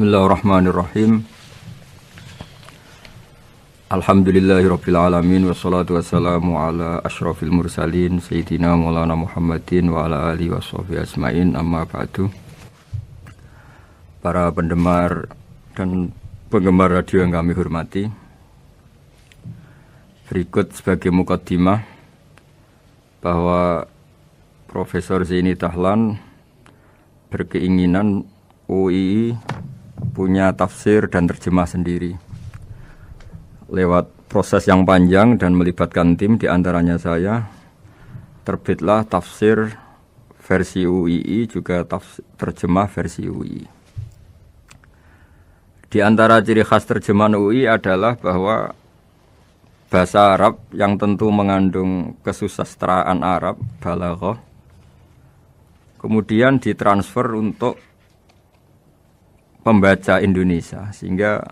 Bismillahirrahmanirrahim. Alhamdulillahirabbil alamin wassalatu wassalamu ala asyrafil mursalin sayyidina Maulana Muhammadin wa ala alihi washabihi ajmain, amma ba'du. Para pendengar dan penggemar radio yang kami hormati, berikut sebagai mukaddimah bahwa Profesor Zaini Dahlan berkeinginan UII punya tafsir dan terjemah sendiri. Lewat proses yang panjang dan melibatkan tim, diantaranya saya, terbitlah tafsir versi UII juga terjemah versi UII. Di antara ciri khas terjemahan UII adalah bahwa bahasa Arab yang tentu mengandung kesusastraan Arab, balaghah, kemudian ditransfer untuk pembaca Indonesia, sehingga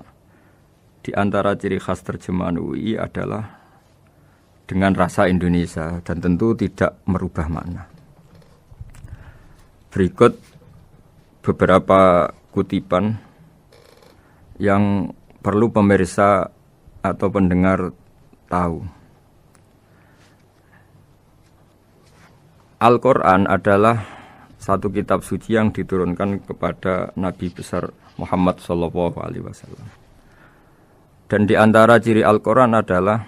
di antara ciri khas terjemahan UII adalah dengan rasa Indonesia dan tentu tidak merubah makna. Berikut beberapa kutipan yang perlu pemirsa atau pendengar tahu. Al-Quran adalah satu kitab suci yang diturunkan kepada Nabi besar Muhammad SAW. Dan di antara ciri Al-Quran adalah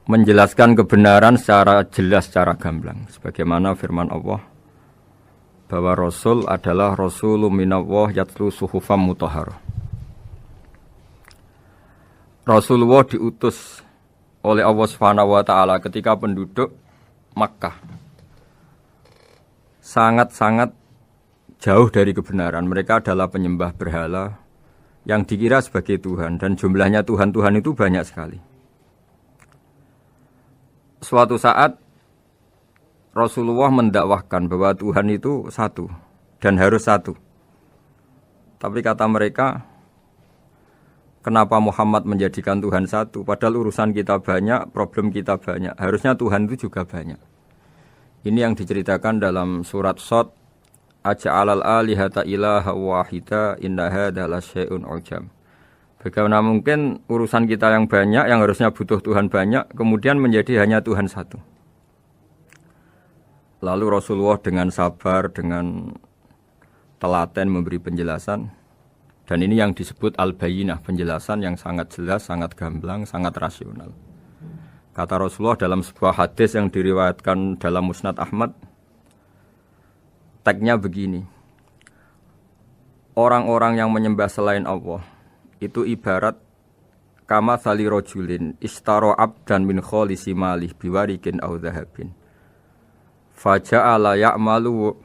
menjelaskan kebenaran secara jelas, secara gamblang. Sebagaimana firman Allah, bahwa Rasul adalah Rasulun minallah yatlu suhufam mutahharah. Rasulullah diutus oleh Allah SWT ketika penduduk Makkah sangat-sangat jauh dari kebenaran. Mereka adalah penyembah berhala yang dikira sebagai Tuhan, dan jumlahnya Tuhan-Tuhan itu banyak sekali. Suatu saat Rasulullah mendakwahkan bahwa Tuhan itu satu dan harus satu. Tapi kata mereka, kenapa Muhammad menjadikan Tuhan satu? Padahal urusan kita banyak, problem kita banyak. Harusnya Tuhan itu juga banyak. Ini yang diceritakan dalam surat Shad, Aja'alal alihata ilaha wahida inna hadza lasyai'un ujab. Bagaimana mungkin urusan kita yang banyak, yang harusnya butuh Tuhan banyak, kemudian menjadi hanya Tuhan satu. Lalu Rasulullah dengan sabar, dengan telaten memberi penjelasan. Dan ini yang disebut al-bayyinah, penjelasan yang sangat jelas, sangat gamblang, sangat rasional. Kata Rasulullah dalam sebuah hadis yang diriwayatkan dalam Musnad Ahmad, tagnya begini: orang-orang yang menyembah selain Allah itu ibarat kama sali rojulin istaro abdan min kholisi malih biwarikin au dhahabin faja'ala ya'malu.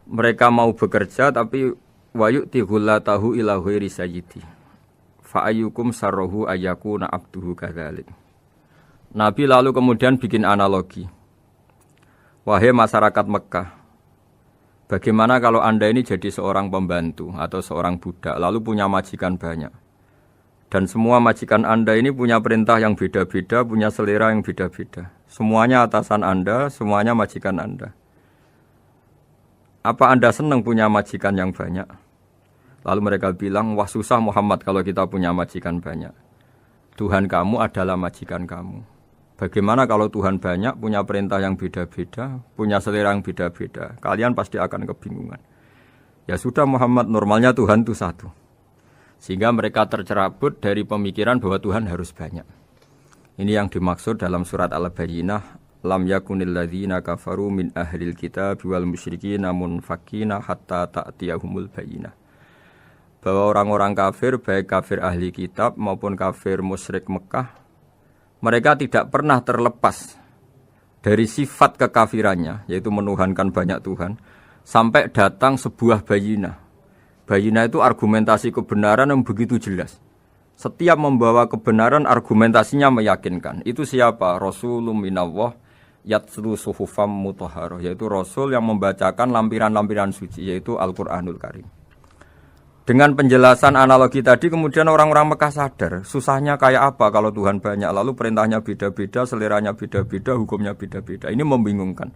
Mereka mau bekerja tapi wayu'ti ghullatahu ila ghairi sayyidi fa'ayyukum sarrohu ayyakuna abduhu kadzalik. Nabi lalu kemudian bikin analogi. Wahai masyarakat Mekah, bagaimana kalau Anda ini jadi seorang pembantu atau seorang budak, lalu punya majikan banyak. Dan semua majikan Anda ini punya perintah yang beda-beda, punya selera yang beda-beda. Semuanya atasan Anda, semuanya majikan Anda. Apa Anda senang punya majikan yang banyak? Lalu mereka bilang, wah susah Muhammad kalau kita punya majikan banyak. Tuhan kamu adalah majikan kamu. Bagaimana kalau Tuhan banyak, punya perintah yang beda-beda, punya selera yang beda-beda? Kalian pasti akan kebingungan. Ya sudah Muhammad, normalnya Tuhan itu satu. Sehingga mereka tercerabut dari pemikiran bahwa Tuhan harus banyak. Ini yang dimaksud dalam surat Al-Bayyinah, lam yakunil ladzina kafaru min ahlil kitab wal musyrikina munfakina hatta ta'tiyahumul bayyinah. Bahwa orang-orang kafir, baik kafir ahli kitab maupun kafir musyrik Mekah, mereka tidak pernah terlepas dari sifat kekafirannya, yaitu menuhankan banyak Tuhan, sampai datang sebuah bayinah. Bayinah itu argumentasi kebenaran yang begitu jelas. Setiap membawa kebenaran, argumentasinya meyakinkan. Itu siapa? Rasulun minallah yatlu suhufam mutahharah, yaitu Rasul yang membacakan lampiran-lampiran suci, yaitu Al-Quranul Karim. Dengan penjelasan analogi tadi, kemudian orang-orang Mekah sadar, susahnya kayak apa kalau Tuhan banyak, lalu perintahnya beda-beda, seleranya beda-beda, hukumnya beda-beda. Ini membingungkan.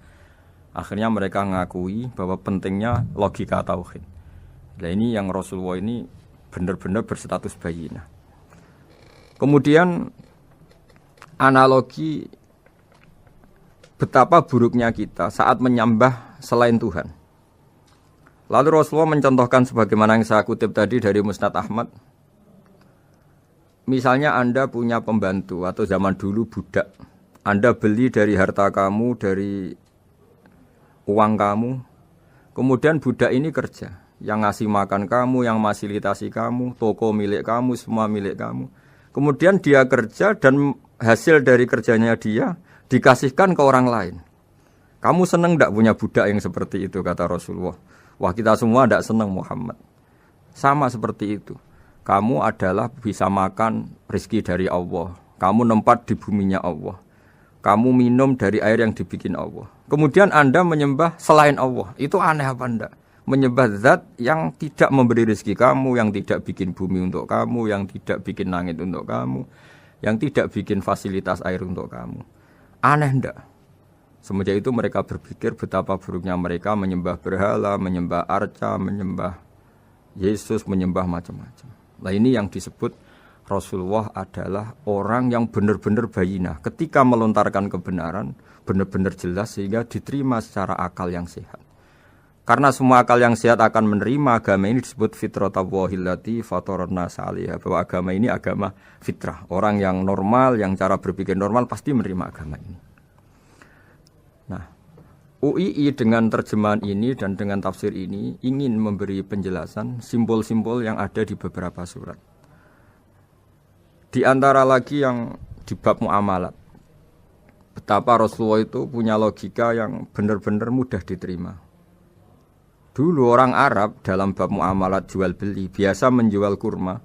Akhirnya mereka ngakui bahwa pentingnya logika tauhid. Nah ini yang Rasulullah ini benar-benar berstatus bayinah. Kemudian analogi betapa buruknya kita saat menyembah selain Tuhan. Lalu Rasulullah mencontohkan sebagaimana yang saya kutip tadi dari Musnad Ahmad. Misalnya Anda punya pembantu atau zaman dulu budak. Anda beli dari harta kamu, dari uang kamu. Kemudian budak ini kerja. Yang ngasih makan kamu, yang fasilitasi kamu, toko milik kamu, semua milik kamu. Kemudian dia kerja dan hasil dari kerjanya dia dikasihkan ke orang lain. Kamu senang tidak punya budak yang seperti itu, kata Rasulullah. Wah, kita semua tidak senang Muhammad. Sama seperti itu. Kamu adalah bisa makan rezeki dari Allah. Kamu nempat di buminya Allah. Kamu minum dari air yang dibikin Allah. Kemudian Anda menyembah selain Allah. Itu aneh apa enggak? Menyembah zat yang tidak memberi rezeki kamu, yang tidak bikin bumi untuk kamu, yang tidak bikin langit untuk kamu, yang tidak bikin fasilitas air untuk kamu. Aneh enggak? Semenjak itu mereka berpikir betapa buruknya mereka menyembah berhala, menyembah arca, menyembah Yesus, menyembah macam-macam. Nah ini yang disebut Rasulullah adalah orang yang benar-benar bayinah. Ketika melontarkan kebenaran, benar-benar jelas sehingga diterima secara akal yang sehat. Karena semua akal yang sehat akan menerima agama ini disebut fitratallahi fatarna salihah. Bahwa agama ini agama fitrah. Orang yang normal, yang cara berpikir normal pasti menerima agama ini. Nah, UII dengan terjemahan ini dan dengan tafsir ini ingin memberi penjelasan simbol-simbol yang ada di beberapa surat. Di antara lagi yang di bab muamalat. Betapa Rasulullah itu punya logika yang benar-benar mudah diterima. Dulu orang Arab dalam bab muamalat jual beli biasa menjual kurma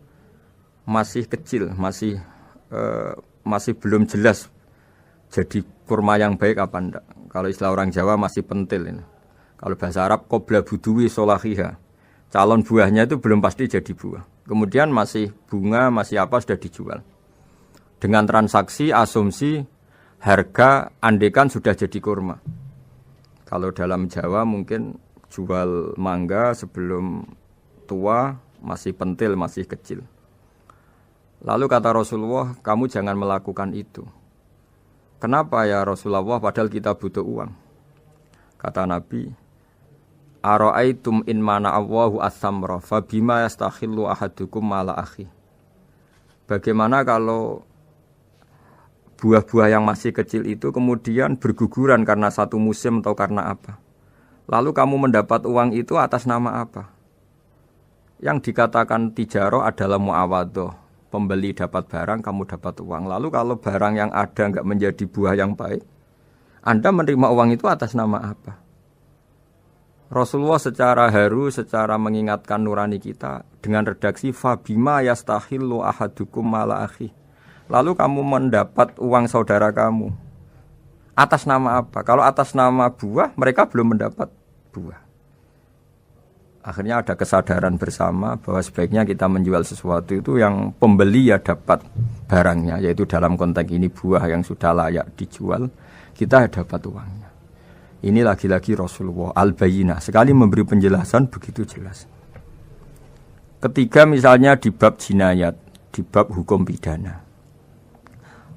masih kecil, masih belum jelas jadi kurma yang baik apa enggak. Kalau istilah orang Jawa masih pentil ini. Kalau bahasa Arab qobla buduwi solahiha. Calon buahnya itu belum pasti jadi buah. Kemudian masih bunga, masih apa sudah dijual. Dengan transaksi asumsi harga andekan sudah jadi kurma. Kalau dalam Jawa mungkin jual mangga sebelum tua masih pentil, masih kecil. Lalu kata Rasulullah, kamu jangan melakukan itu. Kenapa ya Rasulullah, padahal kita butuh uang? Kata Nabi, ara'aitum in mana Allahu as-samra fa bima yastakhillu ahadukum mala akhi. Bagaimana kalau buah-buah yang masih kecil itu kemudian berguguran karena satu musim atau karena apa? Lalu kamu mendapat uang itu atas nama apa? Yang dikatakan tijaroh adalah muawadoh. Pembeli dapat barang, kamu dapat uang. Lalu kalau barang yang ada enggak menjadi buah yang baik, Anda menerima uang itu atas nama apa? Rasulullah secara haru, secara mengingatkan nurani kita dengan redaksi fabima yastahillu ahadukum mala akhi. Lalu kamu mendapat uang saudara kamu atas nama apa? Kalau atas nama buah, mereka belum mendapat buah. Akhirnya ada kesadaran bersama bahwa sebaiknya kita menjual sesuatu itu yang pembeli ya dapat barangnya, yaitu dalam konteks ini buah yang sudah layak dijual, kita dapat uangnya. Ini lagi-lagi Rasulullah al-Bayyinah, sekali memberi penjelasan begitu jelas. Ketiga misalnya di bab jinayat, di bab hukum pidana.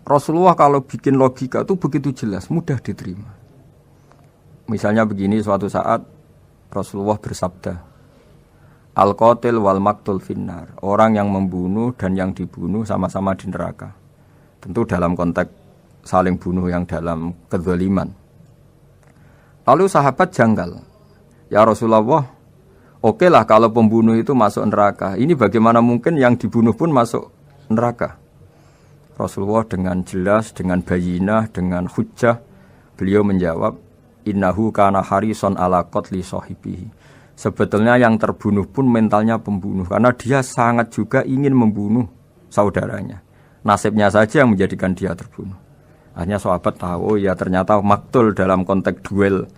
Rasulullah kalau bikin logika itu begitu jelas, mudah diterima. Misalnya begini, suatu saat Rasulullah bersabda, Al-qatil wal maktul finnar. Orang yang membunuh dan yang dibunuh sama-sama di neraka. Tentu dalam konteks saling bunuh yang dalam kezaliman. Lalu sahabat janggal. Ya Rasulullah, oke lah kalau pembunuh itu masuk neraka. Ini bagaimana mungkin yang dibunuh pun masuk neraka? Rasulullah dengan jelas, dengan bayinah, dengan hujjah, beliau menjawab, innahu kana harison ala qatli sahibihi. Sebetulnya yang terbunuh pun mentalnya pembunuh, karena dia sangat juga ingin membunuh saudaranya. Nasibnya saja yang menjadikan dia terbunuh. Akhirnya sahabat tahu, oh ya ternyata maktul dalam konteks duel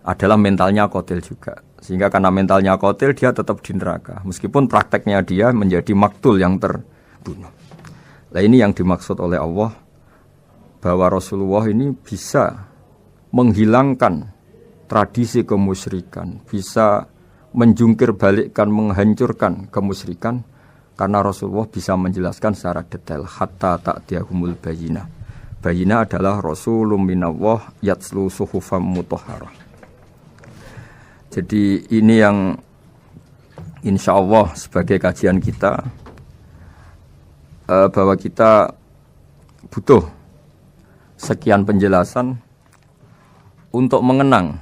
adalah mentalnya qatil juga. Sehingga karena mentalnya qatil, dia tetap di neraka. Meskipun prakteknya dia menjadi maktul yang terbunuh. Nah ini yang dimaksud oleh Allah, bahwa Rasulullah ini bisa menghilangkan tradisi kemusyrikan, bisa menjungkir balikkan, menghancurkan kemusyrikan karena Rasulullah bisa menjelaskan secara detail hatta ta'tiyahumul bayyinah. Bayyinah adalah Rasulun minallah yatslu suhufam mutahharah. Jadi ini yang insya Allah sebagai kajian kita bahwa kita butuh sekian penjelasan untuk mengenang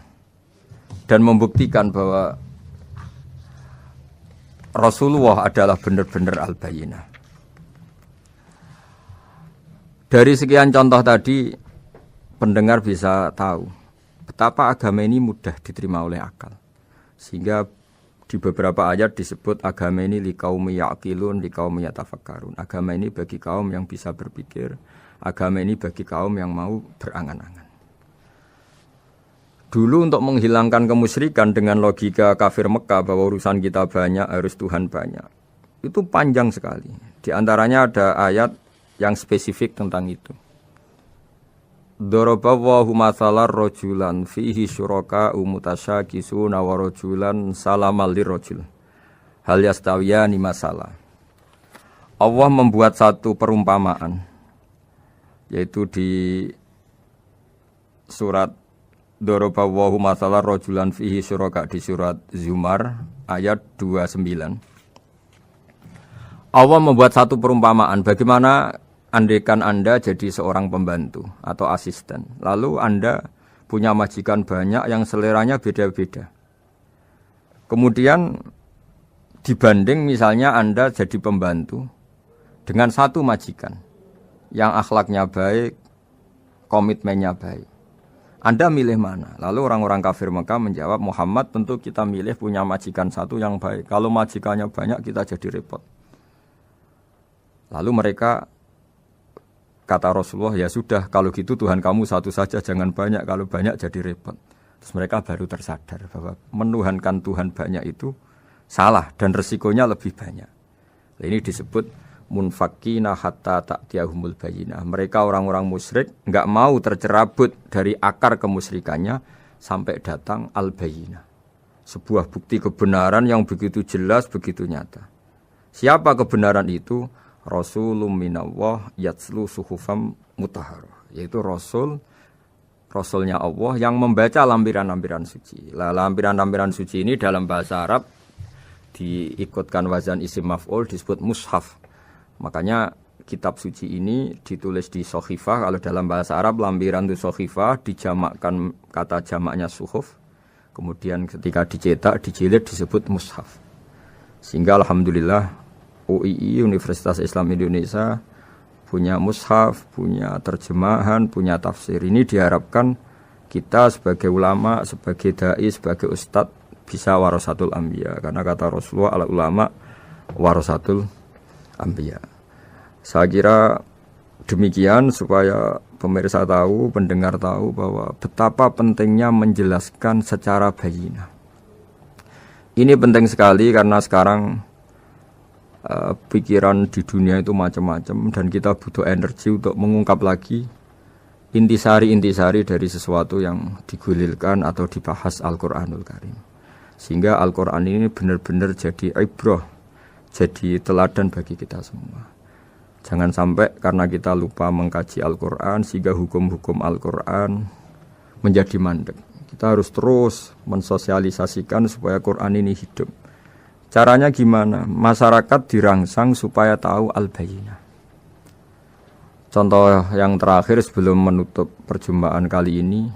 dan membuktikan bahwa Rasulullah adalah benar-benar al-bayyinah. Dari sekian contoh tadi, pendengar bisa tahu betapa agama ini mudah diterima oleh akal. Sehingga di beberapa ayat disebut agama ini liqaumi ya'qilun, liqaumi yatafakkarun. Agama ini bagi kaum yang bisa berpikir, agama ini bagi kaum yang mau berangan-angan. Dulu untuk menghilangkan kemusyrikan dengan logika kafir Mekah bahwa urusan kita banyak, harus Tuhan banyak. Itu panjang sekali. Di antaranya ada ayat yang spesifik tentang itu. Daraballahu mathalan rajulan fihi syuraka mutasyakisuna wa rajulan salamal lirrajul. Hal yastawiyani masalah. Allah membuat satu perumpamaan yaitu di surat Daraballahu mathalan rajulan fihi syuraka di surat Zumar ayat 29. Allah membuat satu perumpamaan bagaimana andaikan Anda jadi seorang pembantu atau asisten, lalu Anda punya majikan banyak yang seleranya beda-beda. Kemudian dibanding misalnya Anda jadi pembantu dengan satu majikan yang akhlaknya baik, komitmennya baik. Anda milih mana? Lalu orang-orang kafir Mekah menjawab, Muhammad tentu kita milih punya majikan satu yang baik. Kalau majikannya banyak kita jadi repot. Lalu mereka kata Rasulullah, ya sudah kalau gitu Tuhan kamu satu saja jangan banyak, kalau banyak jadi repot. Terus mereka baru tersadar bahwa menuhankan Tuhan banyak itu salah dan resikonya lebih banyak. Ini disebut munfakina hatta ta'tiyahumul bayyinah. Mereka orang-orang musyrik enggak mau tercerabut dari akar kemusyrikannya sampai datang al-bayyinah. Sebuah bukti kebenaran yang begitu jelas, begitu nyata. Siapa kebenaran itu? Rasulun minallah yatslu suhufam mutahharah. Yaitu Rasulnya Allah yang membaca lampiran-lampiran suci. Lampiran-lampiran suci ini dalam bahasa Arab diikutkan wazan isim maf'ul disebut mushaf. Makanya kitab suci ini ditulis di sohifah. Kalau dalam bahasa Arab lampiran itu sohifah, dijamakkan kata jamaknya suhuf. Kemudian ketika dicetak, dijilid disebut mushaf. Sehingga alhamdulillah UII Universitas Islam Indonesia punya mushaf, punya terjemahan, punya tafsir. Ini diharapkan kita sebagai ulama, sebagai dai, sebagai ustadz bisa warasatul anbiya. Karena kata Rasulullah ala ulama warasatul anbiya. Saya kira demikian supaya pemirsa tahu, pendengar tahu bahwa betapa pentingnya menjelaskan secara bayyinah. Ini penting sekali karena sekarang pikiran di dunia itu macam-macam dan kita butuh energi untuk mengungkap lagi intisari-intisari dari sesuatu yang digulirkan atau dibahas Al-Quranul Karim. Sehingga Al-Quran ini benar-benar jadi ibrah, jadi teladan bagi kita semua. Jangan sampai karena kita lupa mengkaji Al-Quran sehingga hukum-hukum Al-Quran menjadi mandek. Kita harus terus mensosialisasikan supaya Quran ini hidup. Caranya gimana? Masyarakat dirangsang supaya tahu al-bayyinah. Contoh yang terakhir sebelum menutup perjumpaan kali ini,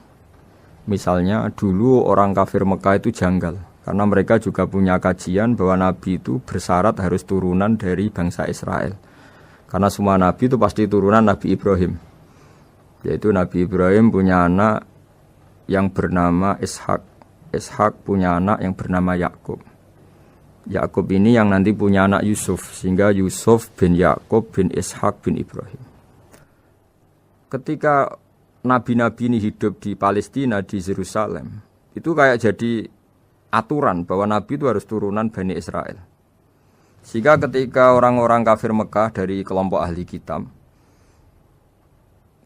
misalnya dulu orang kafir Mekah itu janggal karena mereka juga punya kajian bahwa Nabi itu bersyarat harus turunan dari bangsa Israel. Karena semua Nabi itu pasti turunan Nabi Ibrahim. Yaitu Nabi Ibrahim punya anak yang bernama Ishak. Ishak punya anak yang bernama Yakub. Yakub ini yang nanti punya anak Yusuf. Sehingga Yusuf bin Yakub bin Ishak bin Ibrahim. Ketika Nabi-Nabi ini hidup di Palestina, di Yerusalem, itu kayak jadi aturan bahwa Nabi itu harus turunan Bani Israel. Sehingga ketika orang-orang kafir Mekah dari kelompok ahli kitab,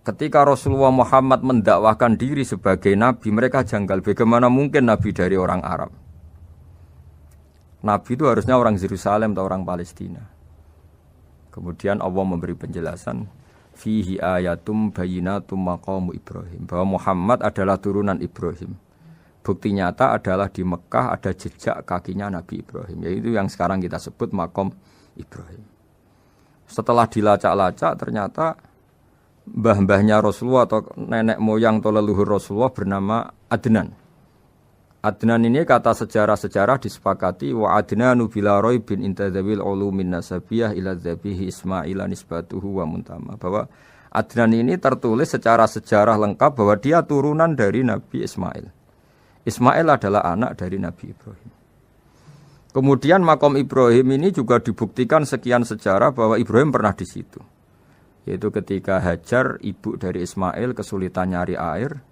ketika Rasulullah Muhammad mendakwahkan diri sebagai Nabi, mereka janggal bagaimana mungkin Nabi dari orang Arab. Nabi itu harusnya orang Yerusalem atau orang Palestina. Kemudian Allah memberi penjelasan fihi ayatum bayyinatum maqamu Ibrahim, bahwa Muhammad adalah turunan Ibrahim. Bukti nyata adalah di Mekah ada jejak kakinya Nabi Ibrahim, yaitu yang sekarang kita sebut maqam Ibrahim. Setelah dilacak-lacak ternyata mbah-mbahnya Rasulullah atau nenek moyang atau leluhur Rasulullah bernama Adnan. Adnan ini kata sejarah-sejarah disepakati wa adnanu bila raibin intadzabil ulumin nasabiyah ila dzabihi Ismail nisbatuhu wa muntama, bahwa Adnan ini tertulis secara sejarah lengkap bahwa dia turunan dari Nabi Ismail. Ismail adalah anak dari Nabi Ibrahim. Kemudian makom Ibrahim ini juga dibuktikan sekian sejarah bahwa Ibrahim pernah di situ. Yaitu ketika Hajar, ibu dari Ismail, kesulitan nyari air,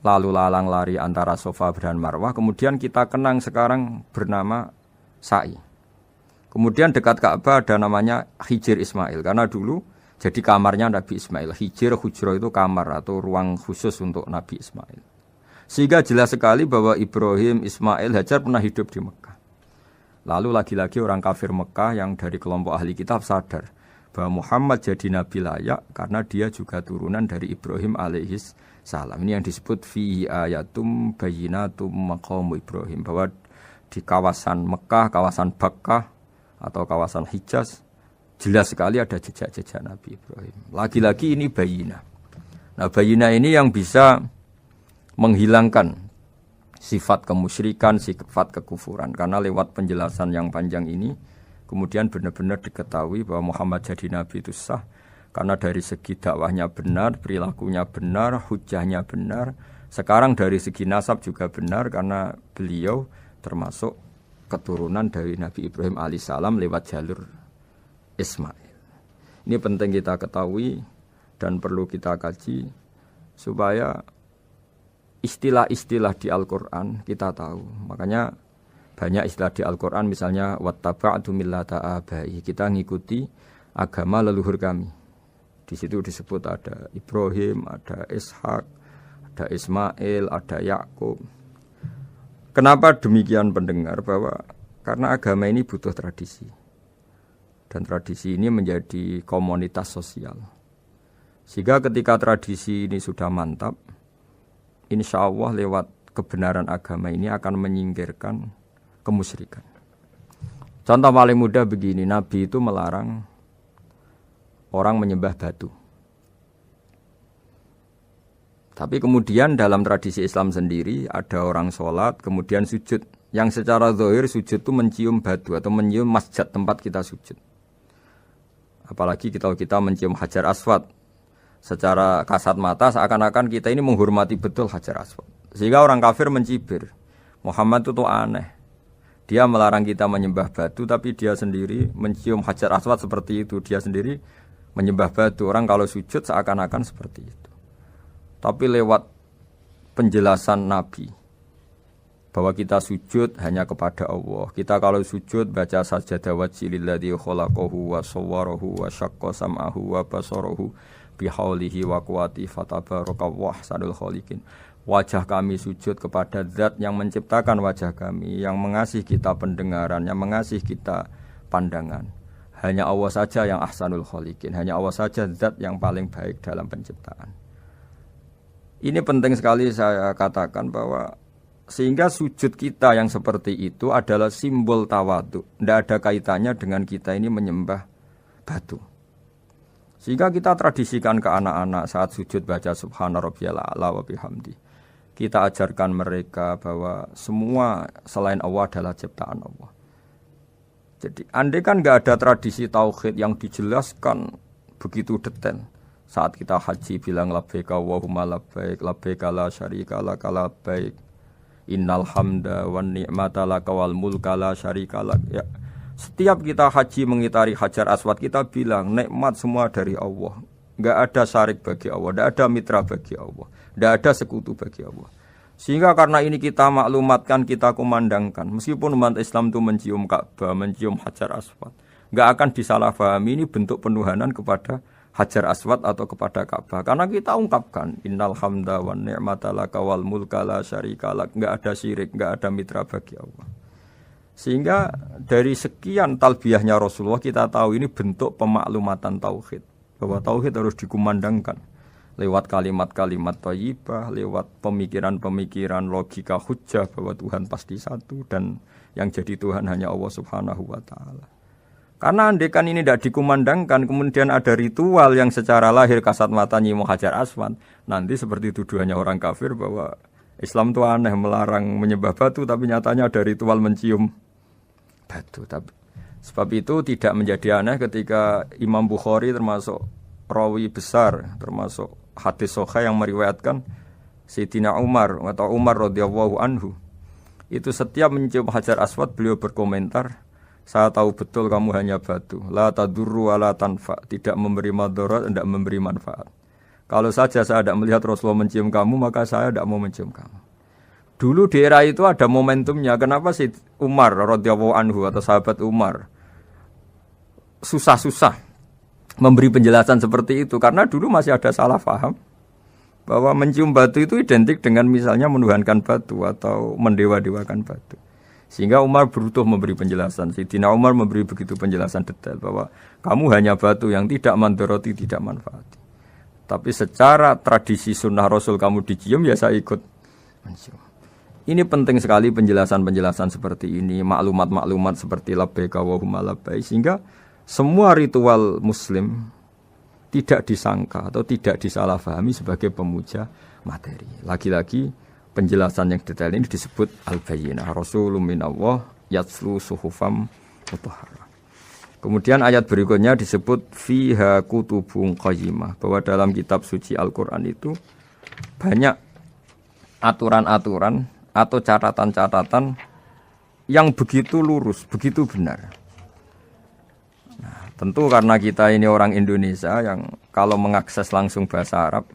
lalu lalang lari antara Safa dan Marwah. Kemudian kita kenang sekarang bernama Sa'i. Kemudian dekat Ka'bah ada namanya Hijir Ismail, karena dulu jadi kamarnya Nabi Ismail. Hijir, hujro itu kamar atau ruang khusus untuk Nabi Ismail. Sehingga jelas sekali bahwa Ibrahim, Ismail, Hajar pernah hidup di Mekah. Lalu lagi-lagi orang kafir Mekah yang dari kelompok ahli kitab sadar bahwa Muhammad jadi nabi layak karena dia juga turunan dari Ibrahim alaihis salam. Ini yang disebut fihi ayatum bayyinatum maqamu Ibrahim, bahwa di kawasan Mekah, kawasan Bakkah atau kawasan Hijaz jelas sekali ada jejak-jejak Nabi Ibrahim. Lagi-lagi ini bayyinah. Nah, bayyinah ini yang bisa menghilangkan sifat kemusyrikan, sifat kekufuran. Karena lewat penjelasan yang panjang ini, kemudian benar-benar diketahui bahwa Muhammad jadi Nabi itu sah. Karena dari segi dakwahnya benar, perilakunya benar, hujahnya benar. Sekarang dari segi nasab juga benar, karena beliau termasuk keturunan dari Nabi Ibrahim alaihissalam lewat jalur Ismail. Ini penting kita ketahui dan perlu kita kaji supaya istilah-istilah di Al-Quran kita tahu. Makanya banyak istilah di Al-Quran, misalnya wattaba'tu millata abai, kita ngikuti agama leluhur kami. Di situ disebut ada Ibrahim, ada Ishak, ada Ismail, ada Yakub. Kenapa demikian pendengar? Bahwa karena agama ini butuh tradisi. Dan tradisi ini menjadi komunitas sosial. Sehingga ketika tradisi ini sudah mantap, insya Allah lewat kebenaran agama ini akan menyingkirkan kemusyrikan. Contoh paling mudah begini, Nabi itu melarang orang menyembah batu. Tapi kemudian dalam tradisi Islam sendiri ada orang sholat kemudian sujud. Yang secara zahir sujud itu mencium batu atau mencium masjid tempat kita sujud. Apalagi kita mencium Hajar Aswad. Secara kasat mata seakan-akan kita ini menghormati betul Hajar Aswad. Sehingga orang kafir mencibir, Muhammad itu aneh. Dia melarang kita menyembah batu, tapi dia sendiri mencium Hajar Aswad seperti itu. Dia sendiri menyembah batu. Orang kalau sujud seakan-akan seperti itu. Tapi lewat penjelasan Nabi bahwa kita sujud hanya kepada Allah. Kita kalau sujud baca sajadah wajhililladzi khalaqahu wa sawwarahu wa syaqqa sam'ahu wa basarahu bihaulihi wa quwati fatabarakallahul ahsanul khaliqin. Wajah kami sujud kepada zat yang menciptakan wajah kami, yang mengasihi kita pendengaran, yang mengasihi kita pandangan. Hanya Allah saja yang ahsanul khaliqin, hanya Allah saja zat yang paling baik dalam penciptaan. Ini penting sekali saya katakan bahwa sehingga sujud kita yang seperti itu adalah simbol tawadhu. Tidak ada kaitannya dengan kita ini menyembah batu. Sehingga kita tradisikan ke anak-anak saat sujud baca subhana rabbiyal a'la wa bihamdi. Kita ajarkan mereka bahwa semua selain Allah adalah ciptaan Allah. Jadi andai kan enggak ada tradisi tauhid yang dijelaskan begitu detail. Saat kita haji bilang labbaik Allahumma labbaik, labbaik la syarika lak labbaik. Innal hamda wan ni'mata laka wal mulka la syarika lak. Ya. Setiap kita haji mengitari Hajar Aswad kita bilang nikmat semua dari Allah. Enggak ada syarik bagi Allah, enggak ada mitra bagi Allah, enggak ada sekutu bagi Allah. Sehingga karena ini kita maklumatkan, kita kumandangkan. Meskipun umat Islam itu mencium Ka'bah, mencium Hajar Aswad, enggak akan disalahpahami ini bentuk penuhanan kepada Hajar Aswad atau kepada Ka'bah. Karena kita ungkapkan innal hamda wan ni'mata laka wal mulka la syarika lak. Enggak ada syirik, enggak ada mitra bagi Allah. Sehingga dari sekian talbiyahnya Rasulullah kita tahu ini bentuk pemaklumatan tauhid. Bahwa tauhid harus dikumandangkan lewat kalimat-kalimat thayyibah, lewat pemikiran-pemikiran logika hujjah bahwa Tuhan pasti satu dan yang jadi Tuhan hanya Allah Subhanahu wa taala. Karena andekan ini tidak dikumandangkan, kemudian ada ritual yang secara lahir kasat mata nyium Hajar Aswad, nanti seperti tuduhannya orang kafir bahwa Islam itu aneh melarang menyembah batu, tapi nyatanya ada ritual mencium batu. Tapi sebab itu tidak menjadi aneh ketika Imam Bukhari termasuk rawi besar, termasuk hadis sahih yang meriwayatkan Sayyidina Umar atau Umar radhiyallahu anhu. Itu setiap mencium Hajar Aswad beliau berkomentar, saya tahu betul kamu hanya batu, la tadurru wa la tanfa, tidak memberi madarat, tidak memberi manfaat. Kalau saja saya tidak melihat Rasulullah mencium kamu, maka saya tidak mau mencium kamu. Dulu di era itu ada momentumnya. Kenapa sih Umar radhiyallahu anhu atau sahabat Umar susah-susah memberi penjelasan seperti itu? Karena dulu masih ada salah paham bahwa mencium batu itu identik dengan misalnya menuhankan batu atau mendewa-dewakan batu. Sehingga Umar berutuh memberi penjelasan. Sayyidina Umar memberi begitu penjelasan detail bahwa kamu hanya batu yang tidak mandoroti, tidak manfaati. Tapi secara tradisi sunnah Rasul kamu dicium, ya saya ikut mencium. Ini penting sekali penjelasan-penjelasan seperti ini, maklumat-maklumat seperti labbaika wa humma labbaik, sehingga semua ritual Muslim tidak disangka atau tidak disalahfahami sebagai pemuja materi. Lagi-lagi penjelasan yang detail ini disebut al-bayyinah, Rasulun minallah yatslu suhufam mutahharah. Kemudian ayat berikutnya disebut fiha kutubun qayyimah, bahwa dalam kitab suci Al-Quran itu banyak aturan-aturan atau catatan-catatan yang begitu lurus, begitu benar. Nah, tentu karena kita ini orang Indonesia yang kalau mengakses langsung bahasa Arab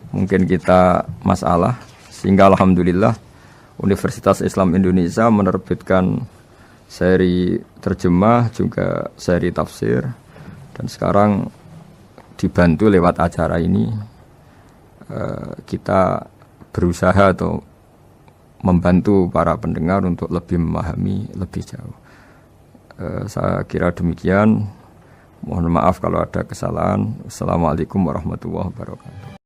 mungkin kita masalah, sehingga alhamdulillah Universitas Islam Indonesia menerbitkan seri terjemah juga seri tafsir, dan sekarang dibantu lewat acara ini kita berusaha atau membantu para pendengar untuk lebih memahami lebih jauh. Saya kira demikian. Mohon maaf kalau ada kesalahan. Assalamualaikum warahmatullahi wabarakatuh.